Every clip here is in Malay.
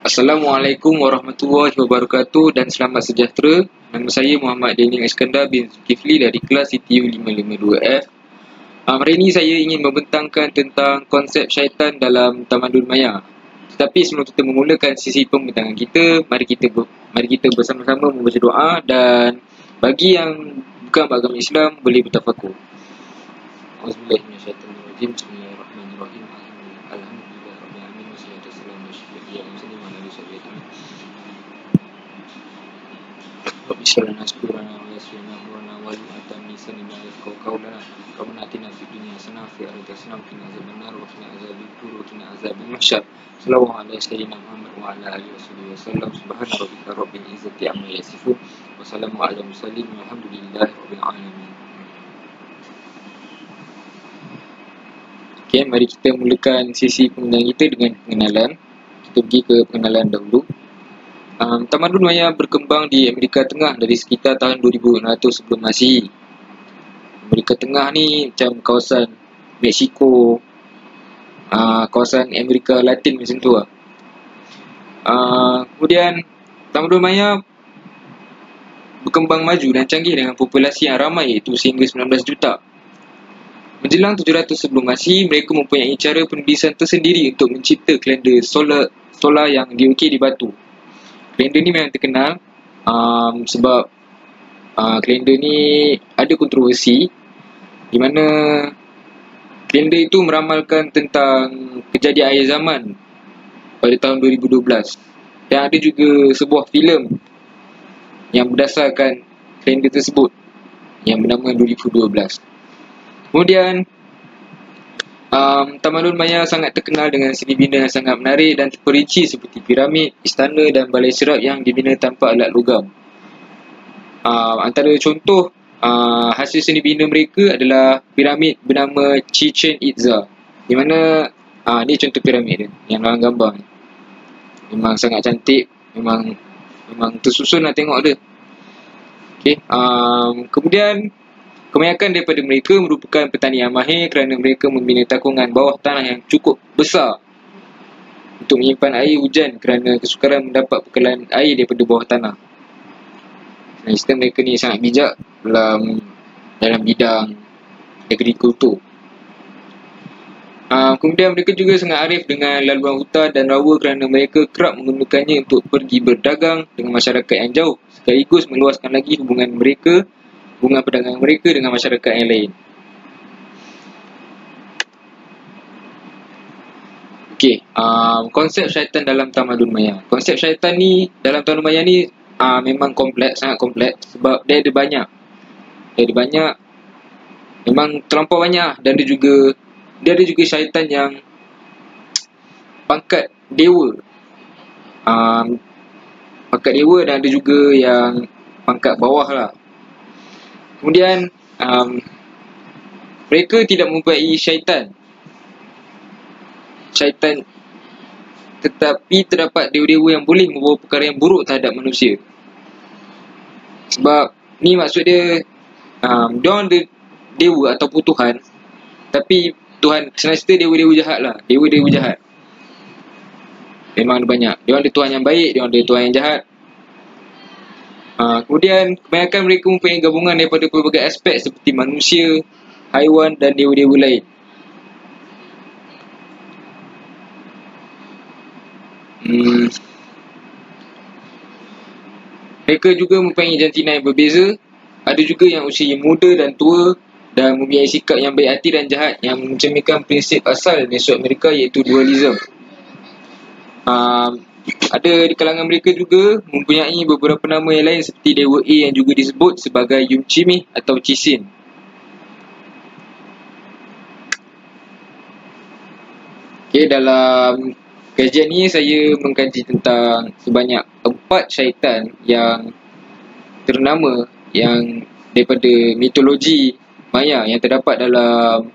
Assalamualaikum warahmatullahi wabarakatuh dan selamat sejahtera. Nama saya Muhammad Daniel Iskandar bin Zulkifli dari kelas CTU 552F. Hari ini saya ingin membentangkan tentang konsep syaitan dalam Tamadun Maya. Tetapi sebelum kita memulakan sesi pembentangan kita, mari kita bersama-sama membaca doa, dan bagi yang bukan beragama Islam boleh bertafakur. Auzubillahi minasyaitonirrajim. Bismillahirrahmanirrahim. Alhamdulillahirabbil alamin wassalatu wassalamu ala asyrofil anbiya'i wal mursalin. Rabbi shrah lana sadrana wa yassir lana amrana wahlul lisani yafqahu qawlana. Rabbana atina fid dunya hasanah wa fil akhirati hasanah wa qina adzabannar wa qina azabil mahsyar. Sallallahu alaihi sayyidina Muhammad wa ala alihi wasallam. Subhana rabbika rabbil izzati amma yasifun wa salamun alal mursalin walhamdulillahi rabbil alamin. Okay, mari kita mulakan sesi pengenalan kita dengan pengenalan. Kita pergi ke pengenalan dahulu. Tamadun Maya berkembang di Amerika Tengah dari sekitar tahun 2600 sebelum Masihi. Amerika Tengah ni macam kawasan Mexico, kawasan Amerika Latin macam tu lah. Kemudian Tamadun Maya berkembang maju dan canggih dengan populasi yang ramai, iaitu sehingga 19 juta. Menjelang 700 sebelum Masihi, mereka mempunyai cara penulisan tersendiri untuk mencipta kalender solar yang diukir di batu. Kalender ni memang terkenal sebab kalender ni ada kontroversi, di mana kalender itu meramalkan tentang kejadian akhir zaman pada tahun 2012. Dan ada juga sebuah filem yang berdasarkan kalender tersebut yang bernama 2012. Kemudian Tamadun Maya sangat terkenal dengan seni bina yang sangat menarik dan terperinci seperti piramid, istana dan balai serap yang dibina tanpa alat logam. Antara contoh hasil seni bina mereka adalah piramid bernama Chichen Itza, di mana ni contoh piramid dia yang dalam gambar ni. Memang sangat cantik, memang tersusun lah tengok dia. Okay. Kemudian kebanyakan daripada mereka merupakan petani yang mahir kerana mereka membina takungan bawah tanah yang cukup besar untuk menyimpan air hujan kerana kesukaran mendapat bekalan air daripada bawah tanah. Sistem mereka ni sangat bijak dalam bidang agrikultur. Kemudian mereka juga sangat arif dengan laluan hutan dan rawa kerana mereka kerap menggunakannya untuk pergi berdagang dengan masyarakat yang jauh, sekaligus meluaskan lagi hubungan perdagangan mereka dengan masyarakat yang lain. Okey, konsep syaitan dalam Tamadun Maya. Konsep syaitan ni dalam Tamadun Maya ni memang kompleks, sangat kompleks, sebab dia ada banyak. Memang terlampau banyak, dan dia ada juga syaitan yang pangkat dewa. Pangkat dewa, dan ada juga yang pangkat bawah lah. Kemudian mereka tidak mempunyai syaitan, tetapi terdapat dewa-dewa yang boleh membawa perkara yang buruk terhadap manusia. Sebab ni maksud dia, diorang ada dewa ataupun Tuhan, tapi Tuhan senasta dewa-dewa jahat lah. Dewa-dewa jahat memang ada banyak. Diorang ada Tuhan yang baik, diorang ada Tuhan yang jahat. Kemudian kebanyakan mereka mempunyai gabungan daripada pelbagai aspek seperti manusia, haiwan dan dewa-dewa lain. Mereka juga mempunyai jantina yang berbeza. Ada juga yang usia muda dan tua dan mempunyai sikap yang baik hati dan jahat, yang mencerminkan prinsip asal Mesoamerika, iaitu dualism. Ada di kalangan mereka juga mempunyai beberapa nama yang lain seperti Dewa A yang juga disebut sebagai Yumchimi atau Chisin. Okay, dalam kajian ni saya mengkaji tentang sebanyak 4 syaitan yang ternama yang daripada mitologi Maya yang terdapat dalam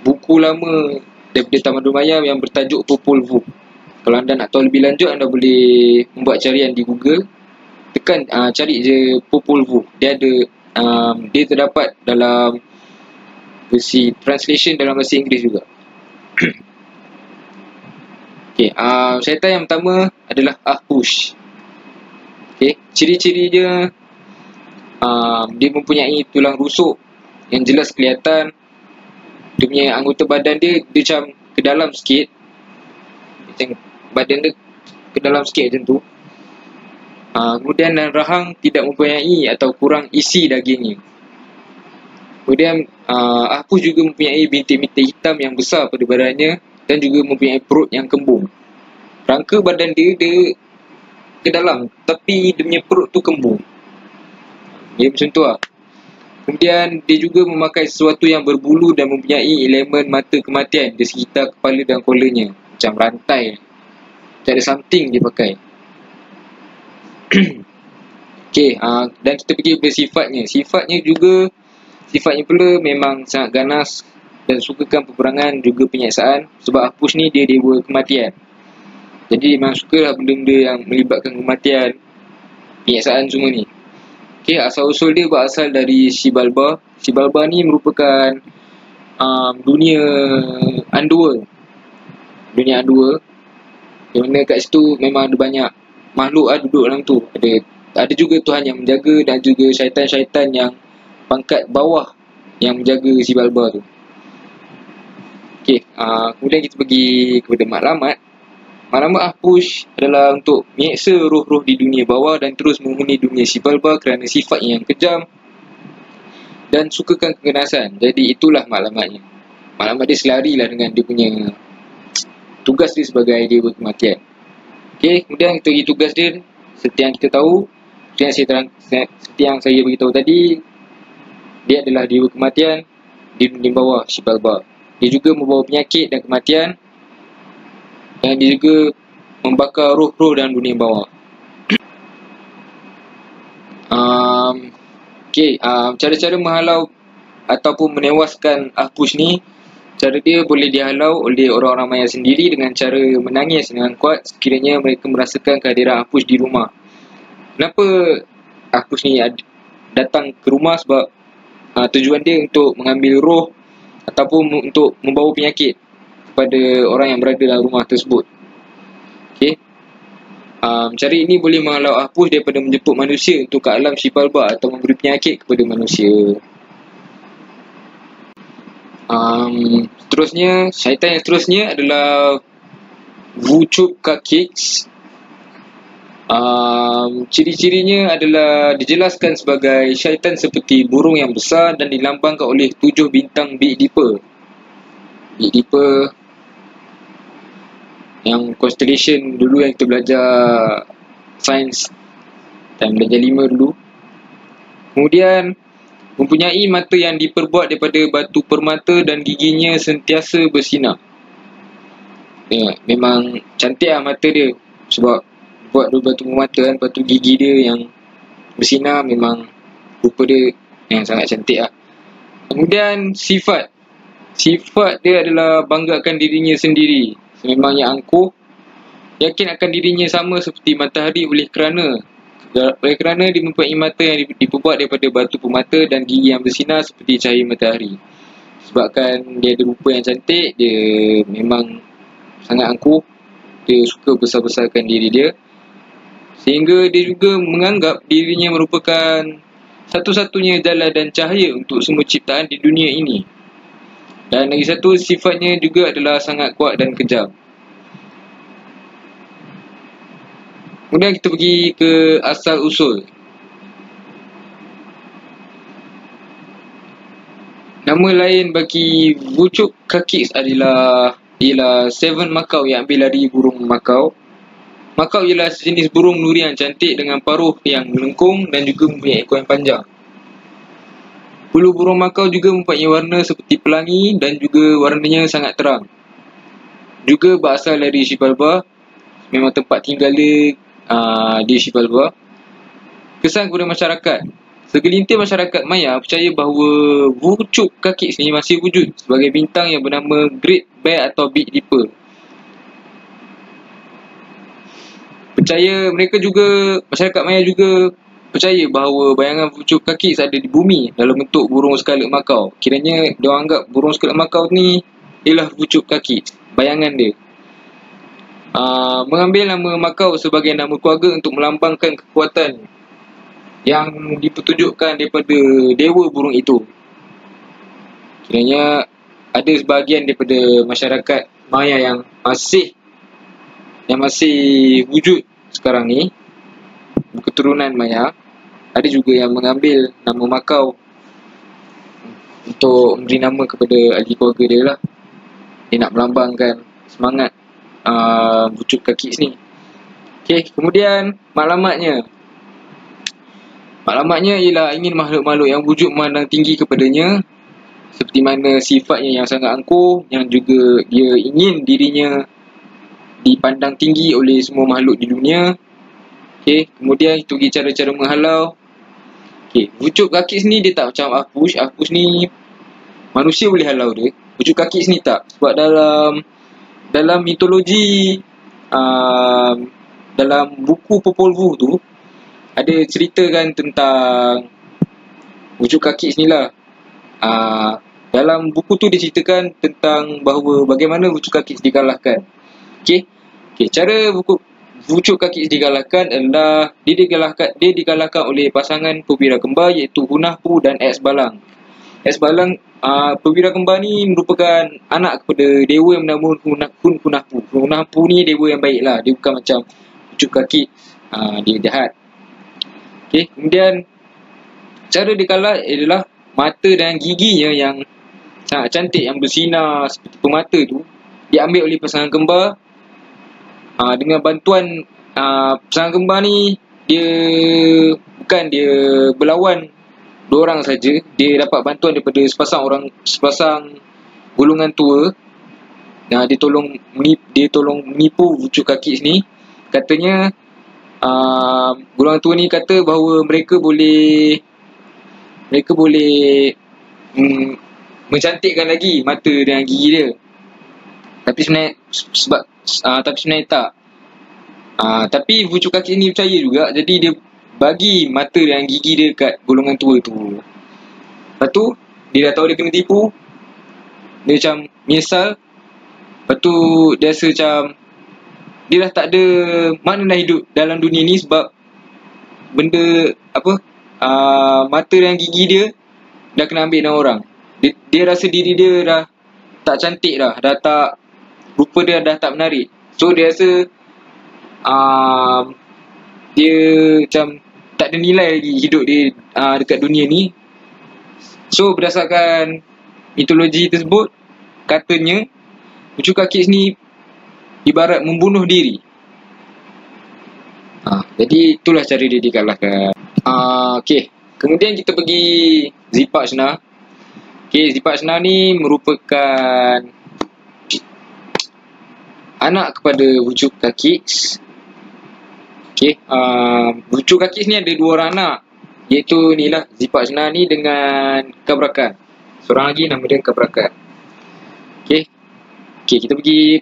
buku lama daripada Tamadun Maya yang bertajuk Popol Vuh. Kalau anda nak tahu lebih lanjut, anda boleh membuat carian di Google. Tekan cari je Popol Vuh. Dia terdapat dalam versi translation dalam bahasa Inggeris juga. Okey, syaitan yang pertama adalah Ahpush. Okey, ciri-ciri dia, dia mempunyai tulang rusuk yang jelas kelihatan. Dia punya anggota badan dia macam ke dalam sikit, macam badan dia ke dalam sikit macam tu. Kemudian dan rahang tidak mempunyai atau kurang isi dagingnya. Kemudian Ahpush juga mempunyai bintik-bintik hitam yang besar pada badannya dan juga mempunyai perut yang kembung. Rangka badan dia ke dalam, tapi dia punya perut tu kembung. Dia macam tu lah. Kemudian dia juga memakai sesuatu yang berbulu dan mempunyai elemen mata kematian di sekitar kepala dan kolanya, macam rantai. Macam ada something dia pakai. Okey, dan kita pergi ke sifatnya. Sifatnya pula memang sangat ganas dan sukakan peperangan juga penyiasaan, sebab Ahpush ni dia dewa kematian. Jadi memang sukalah benda-benda yang melibatkan kematian, penyiasaan semua ni. Okey, asal-usul dia berasal dari Xibalba. Xibalba ni merupakan dunia underworld. Dunia underworld. Di mana kat situ memang ada banyak makhluk duduk dalam tu. Ada juga Tuhan yang menjaga dan juga syaitan-syaitan yang pangkat bawah yang menjaga Xibalba tu. Okey, kemudian kita pergi kepada matlamat. Matlamat Ahpush adalah untuk menyeksa roh-roh di dunia bawah dan terus menghuni dunia Xibalba kerana sifatnya yang kejam dan sukakan keganasan. Jadi itulah matlamatnya. Matlamat dia selarilah dengan dia punya tugas dia sebagai dewa kematian. Okey, kemudian kita pergi tugas dia. Seperti yang kita tahu, seperti yang saya beritahu tadi, dia adalah dewa kematian di dunia bawah Xibalba. Dia juga membawa penyakit dan kematian, dan dia juga membakar roh-roh dalam dunia bawah. Cara-cara menghalau ataupun menewaskan Ahpush ni, cara dia boleh dihalau oleh orang-orang Maya sendiri dengan cara menangis dengan kuat sekiranya mereka merasakan kehadiran Ahpush di rumah. Kenapa Ahpush ni datang ke rumah? Sebab tujuan dia untuk mengambil roh ataupun untuk membawa penyakit kepada orang yang berada dalam rumah tersebut. Okey. Cara ini boleh menghalau Ahpush daripada menjemput manusia untuk ke alam Xibalba atau memberi penyakit kepada manusia. Syaitan yang seterusnya adalah Vuchukakix. Ciri-cirinya adalah dijelaskan sebagai syaitan seperti burung yang besar dan dilambangkan oleh 7 bintang Big Dipper. Big Dipper yang constellation dulu yang kita belajar sains dan belajar 5 dulu. Kemudian mempunyai mata yang diperbuat daripada batu permata dan giginya sentiasa bersinar. Memang cantik lah mata dia, sebab buat dua batu permata kan. Lepas tu gigi dia yang bersinar, memang rupa dia yang sangat cantik lah. Kemudian sifat dia adalah banggakan dirinya sendiri, sememangnya angkuh, yakin akan dirinya sama seperti matahari oleh kerana dia mempunyai mata yang diperbuat daripada batu permata dan gigi yang bersinar seperti cahaya matahari. Sebabkan dia ada rupa yang cantik, dia memang sangat angkuh, dia suka besar-besarkan diri dia, sehingga dia juga menganggap dirinya merupakan satu-satunya jalan dan cahaya untuk semua ciptaan di dunia ini. Dan lagi satu, sifatnya juga adalah sangat kuat dan kejam. Kemudian kita pergi ke asal usul. Nama lain bagi Vuchukakix ialah 7 makau yang ambil dari burung makau. Makau ialah sejenis burung nuri yang cantik dengan paruh yang melengkung dan juga mempunyai ekor yang panjang. Bulu burung makau juga mempunyai warna seperti pelangi dan juga warnanya sangat terang. Juga berasal dari Xibalba, memang tempat tinggal dia di Xibalba. Kesan kepada masyarakat. Segelintir masyarakat Maya percaya bahawa Vuchukakix ni masih wujud sebagai bintang yang bernama Great Bear atau Big Dipper. Masyarakat Maya juga percaya bahawa bayangan Vuchukakix ada di bumi dalam bentuk burung scarlet makau. Kiranya diorang anggap burung scarlet makau ni ialah Vuchukakix, bayangan dia. mengambil nama Makau sebagai nama keluarga untuk melambangkan kekuatan yang dipertunjukkan daripada dewa burung itu. Kiranya ada sebahagian daripada masyarakat Maya yang masih wujud sekarang ni, keturunan Maya, ada juga yang mengambil nama Makau untuk memberi nama kepada ahli keluarga dia lah. Dia nak melambangkan semangat wujud kaki ni. Okey, kemudian maklumatnya ialah ingin makhluk-makhluk yang wujud memandang tinggi kepadanya, seperti mana sifatnya yang sangat angkuh, yang juga dia ingin dirinya dipandang tinggi oleh semua makhluk di dunia. Okey, kemudian itu bagi cara-cara menghalau. Okey, wujud kaki ni dia tak macam Ahpush. Ahpush ni manusia boleh halau dia. Wujud kaki ni tak. Sebab dalam mitologi, dalam buku Popol Vuh tu ada ceritakan tentang wujud kaki ni lah. Dalam buku tu diceritakan tentang bahawa bagaimana wujud kaki dikalahkan. Okey, cara wujud kaki dikalahkan adalah dia dikalahkan oleh pasangan perwira kembar iaitu Hunahpu dan X Balang. X Balang, perwira kembar ni merupakan anak kepada dewa yang bernama Hunahpu. Hunahpu ni dewa yang baik lah, dia bukan macam wujud kaki dia jahat. Okey, kemudian cara dia kalah adalah mata dan giginya yang sangat cantik, yang bersinar seperti permata tu, diambil oleh pasangan kembar. Dengan bantuan pasangan kembar ni, dia berlawan dua orang saja. Dia dapat bantuan daripada sepasang golongan tua. Dia tolong menipu wujud kaki ni. Katanya golongan tua ni kata bahawa mereka boleh mencantikkan lagi mata dan gigi dia. Tapi sebenarnya tak. Tapi wujud kaki ni percaya juga, jadi dia bagi mata dan gigi dia kat golongan tua tu. Lepas tu dia dah tahu dia kena tipu, dia macam menyesal. Lepas tu dia rasa macam dia dah tak ada makna dah hidup dalam dunia ni, sebab benda mata dan gigi dia dah kena ambil dengan orang. Dia rasa diri dia dah tak cantik dah tak, rupa dia dah tak menarik. So dia rasa dia macam tak ada nilai lagi hidup dia dekat dunia ni. So berdasarkan mitologi tersebut, katanya wujud kaki ni ibarat membunuh diri. Jadi itulah cara dia dikalahkan. Okey, kemudian kita pergi Zipachna. Okey, Zipachna ni merupakan anak kepada wujud kaki. Okey, wujud kaki ni ada dua orang anak, iaitu inilah Zipachna ni dengan Kabrakan. Seorang lagi nama dia Kabrakan. Okey, kita pergi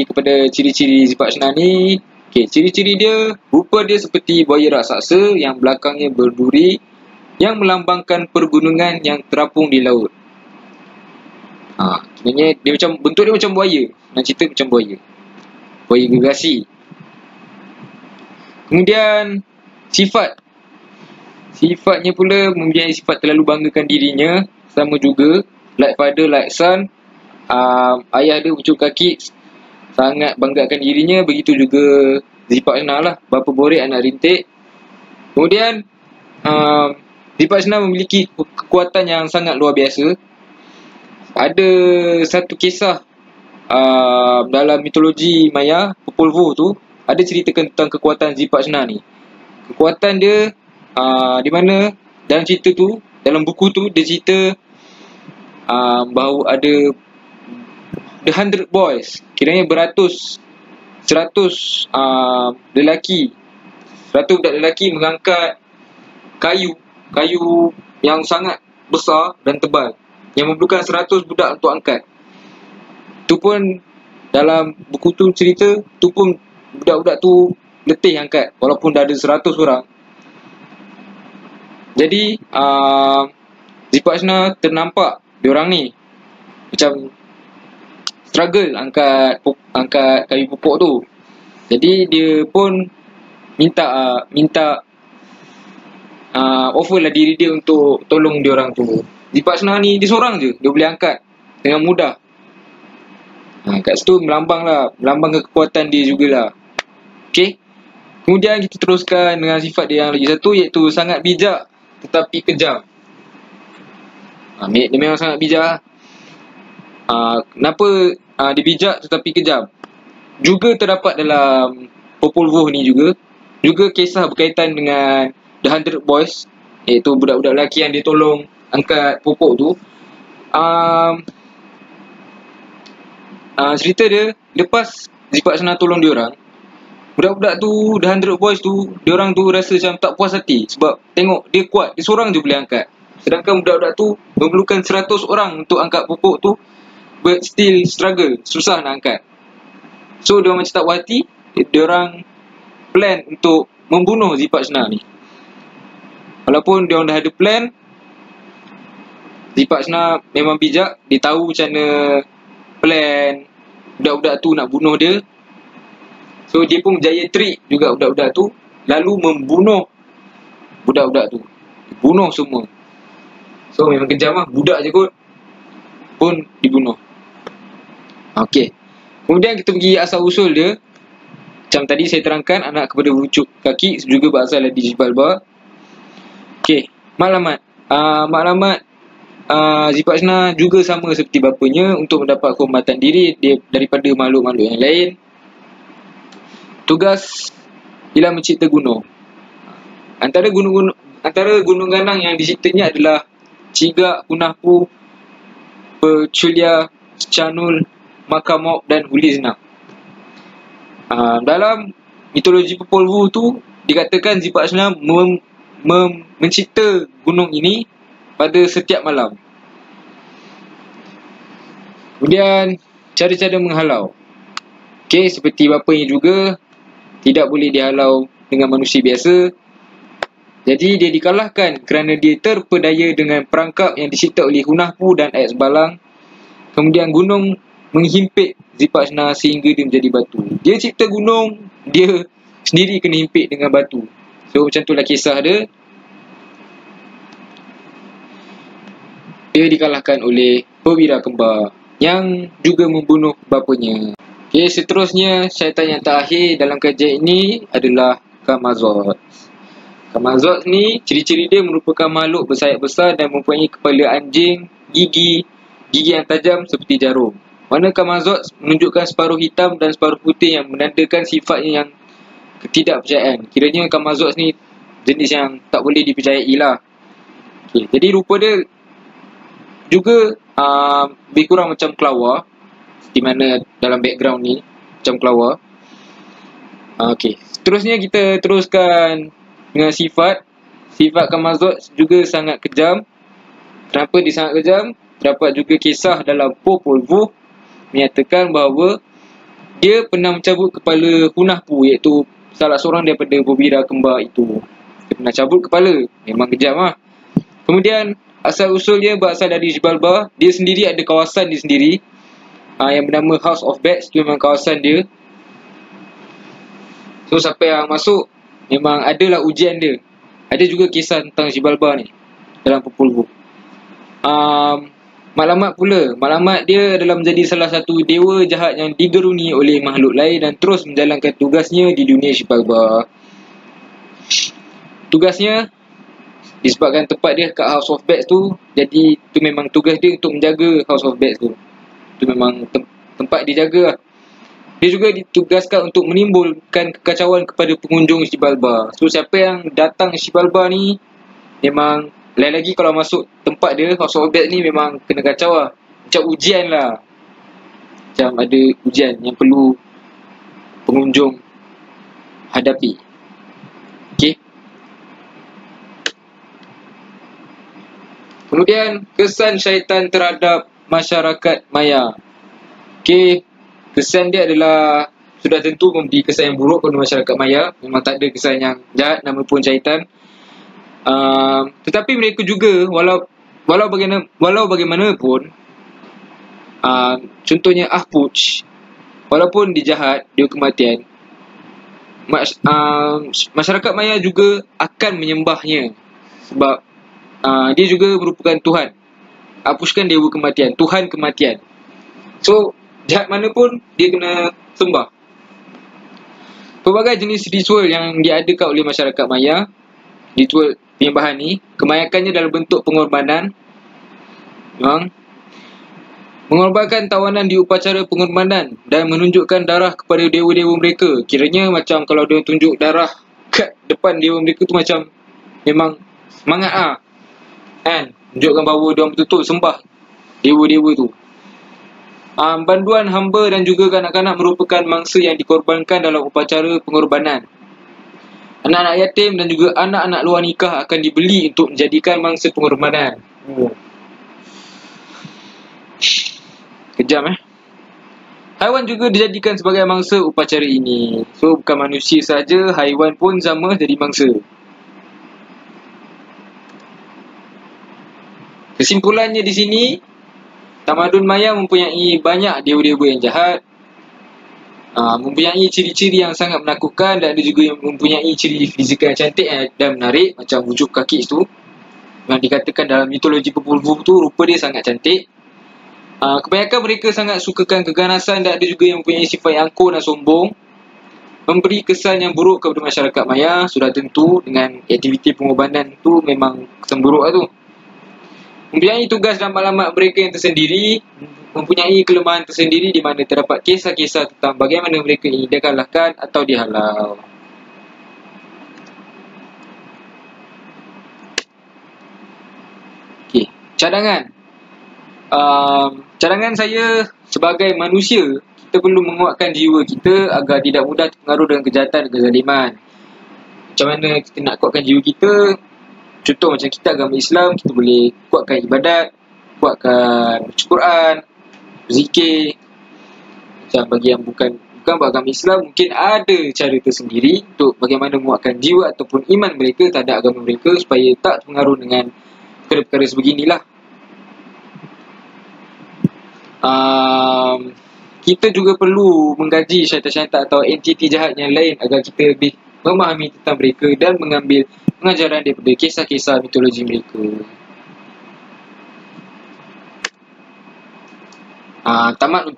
kepada ciri-ciri Zipachna ni. Okey, ciri-ciri dia, rupa dia seperti buaya raksasa yang belakangnya berduri, yang melambangkan pergunungan yang terapung di laut. Sebenarnya dia macam, bentuk dia macam buaya. Nak cerita macam buaya gergasi. Kemudian sifatnya pula mempunyai sifat terlalu banggakan dirinya. Sama juga like father like son. Ayah dia wujud kaki sangat banggakan dirinya. Begitu juga Zipachna lah, bapa borek anak rintik. Kemudian Zipachna memiliki kekuatan yang sangat luar biasa. Ada satu kisah dalam mitologi Maya, Popol Vuh tu, ada ceritakan tentang kekuatan Zipachna ni. Kekuatan dia di mana dalam cerita tu, dalam buku tu dia cerita bahawa ada the 100 boys, kiranya 100 lelaki, 100 budak lelaki mengangkat kayu yang sangat besar dan tebal, yang memerlukan 100 budak untuk angkat. Tu pun dalam buku tu cerita, tu pun budak-budak tu letih angkat walaupun dah ada 100 orang. Jadi Zipachna ternampak diorang ni macam struggle angkat kayu pokok tu. Jadi dia pun minta offer lah diri dia untuk tolong dia orang tu. Zipak Senah ni dia seorang je, dia boleh angkat dengan mudah. Kat situ melambangkan kekuatan dia jugalah. Okey. Kemudian kita teruskan dengan sifat dia yang lagi satu, iaitu sangat bijak tetapi kejam. Dia memang sangat bijak. Kenapa dia bijak tetapi kejam? Juga terdapat dalam Popol Vuh ni juga kisah berkaitan dengan The 100 Boys, iaitu budak-budak lelaki yang dia tolong angkat pokok tu. Cerita dia, lepas Zipak Senah tolong diorang, budak-budak tu, The 100 Boys tu, diorang tu rasa macam tak puas hati sebab tengok dia kuat, dia seorang je boleh angkat. Sedangkan budak-budak tu memerlukan 100 orang untuk angkat pokok tu, but still struggle, susah nak angkat. So diorang macam tak puas hati, diorang plan untuk membunuh Zipak Senah ni. Walaupun diorang dah ada plan, Zipak Senah memang bijak, dia tahu macam mana plan budak-budak tu nak bunuh dia. So dia pun berjaya trik juga budak-budak tu, lalu membunuh budak-budak tu. Bunuh semua. So memang kejam lah, budak je kot pun dibunuh. Okey. Kemudian kita pergi asal usul dia. Macam tadi saya terangkan, anak kepada wujud kaki juga berasal dari Zibalba. Okey, maklumat. Zipak Senah juga sama seperti bapanya untuk mendapat kehormatan diri daripada makhluk-makhluk yang lain. Tugas ialah mencipta gunung. Antara gunung ganang yang diciptanya adalah Cigak, Hunahpu, Peculia, Scanul, Makamok dan Huliznak. Dalam mitologi Popol Vuh tu dikatakan Zipak Senah mencipta gunung ini pada setiap malam. Kemudian cara-cara menghalau. Okey, seperti bapanya juga tidak boleh dihalau dengan manusia biasa. Jadi dia dikalahkan kerana dia terpedaya dengan perangkap yang dicipta oleh Hunahpu dan Ais Balang. Kemudian gunung menghimpit Zipak Senah sehingga dia menjadi batu. Dia cipta gunung, dia sendiri kena himpit dengan batu. So macam itulah kisah dia. Dia dikalahkan oleh perwira kembar yang juga membunuh bapanya. Okey, seterusnya syaitan yang terakhir dalam kajian ini adalah Camazotz. Camazotz ni ciri-ciri dia merupakan makhluk bersayap besar dan mempunyai kepala anjing, gigi yang tajam seperti jarum. Mana Camazotz menunjukkan separuh hitam dan separuh putih yang menandakan sifatnya yang ketidakpercayaan. Kiranya Camazotz ni jenis yang tak boleh dipercayai lah. Okay, jadi rupa dia juga lebih kurang macam kelawar, di mana dalam background ni macam kelawar. Okey, seterusnya kita teruskan dengan sifat Camazotz juga sangat kejam. Kenapa dia sangat kejam? Terdapat juga kisah dalam Popol Vuh menyatakan bahawa dia pernah mencabut kepala Hunahpu, iaitu salah seorang daripada perwira kembar itu. Dia pernah cabut kepala. Memang kejam lah. Kemudian asal usul dia berasal dari Zibalba. Dia sendiri ada kawasan dia sendiri yang bernama House of Bats. Itu memang kawasan dia. So siapa yang masuk, memang adalah ujian dia. Ada juga kisah tentang Zibalba ni dalam Popol Vuh. Maklumat dia adalah menjadi salah satu dewa jahat yang digeruni oleh makhluk lain dan terus menjalankan tugasnya di dunia Zibalba. Tugasnya, disebabkan tempat dia kat House of Bats tu, jadi tu memang tugas dia untuk menjaga House of Bats tu. Tu memang tempat dia jaga lah. Dia juga ditugaskan untuk menimbulkan kekacauan kepada pengunjung Zibalba. So siapa yang datang Zibalba ni, memang lain lagi kalau masuk tempat dia, House of Bats ni, memang kena kacau lah. Macam ujian lah. Macam ada ujian yang perlu pengunjung hadapi. Okay. Kemudian kesan syaitan terhadap masyarakat Maya. Okay, kesan dia adalah sudah tentu memberi kesan yang buruk kepada masyarakat Maya. Memang tak ada kesan yang jahat, nama pun syaitan. Tetapi mereka juga walau bagaimanapun, contohnya Ahpuch, walaupun dia jahat, dia kematian, masyarakat maya juga akan menyembahnya sebab dia juga merupakan Tuhan. Hapuskan dewa kematian, Tuhan kematian. So jahat mana pun dia kena sembah. Pelbagai jenis ritual yang diadakan oleh masyarakat maya, ritual penyembahan ni kebanyakannya dalam bentuk pengorbanan. Mengorbankan tawanan di upacara pengorbanan dan menunjukkan darah kepada dewa-dewa mereka. Kiranya macam kalau dia tunjuk darah kat depan dewa mereka tu macam memang semangat kan, tunjukkan bahawa dia betul-betul sembah dewa-dewa tu. Banduan hamba dan juga kanak-kanak merupakan mangsa yang dikorbankan dalam upacara pengorbanan. Anak-anak yatim dan juga anak-anak luar nikah akan dibeli untuk menjadikan mangsa pengorbanan. Kejam Haiwan juga dijadikan sebagai mangsa upacara ini. So bukan manusia saja, haiwan pun sama jadi mangsa. Kesimpulannya di sini, tamadun maya mempunyai banyak dewa-dewa yang jahat, mempunyai ciri-ciri yang sangat menakutkan, dan ada juga yang mempunyai ciri fizikal yang cantik dan menarik, macam wujud kaki itu yang dikatakan dalam mitologi Popol Vuh tu rupa dia sangat cantik. Kebanyakan mereka sangat sukakan keganasan dan ada juga yang mempunyai sifat yang angkuh dan sombong, memberi kesan yang buruk kepada masyarakat maya. Sudah tentu dengan aktiviti pengorbanan tu memang kesan buruk tu. Mempunyai tugas dan maklumat mereka yang tersendiri, mempunyai kelemahan tersendiri di mana terdapat kisah-kisah tentang bagaimana mereka ini dikalahkan atau dihalau. Okey, cadangan. Cadangan saya sebagai manusia, kita perlu menguatkan jiwa kita agar tidak mudah terpengaruh dengan kejahatan dan kezaliman. Macam mana kita nak kuatkan jiwa kita? Contoh macam kita agama Islam, kita boleh kuatkan ibadat, kuatkan baca Quran, berzikir. Macam bagi yang bukan beragama Islam, mungkin ada cara tersendiri untuk bagaimana menguatkan jiwa ataupun iman mereka terhadap agama mereka supaya tak terpengaruh dengan perkara-perkara sebeginilah. Kita juga perlu menggaji syaitan-syaitan atau entiti jahat yang lain agar kita lebih memahami tentang mereka dan mengambil pengajaran daripada kisah-kisah mitologi mereka. Tamat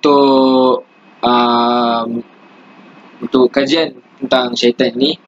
untuk kajian tentang syaitan ni.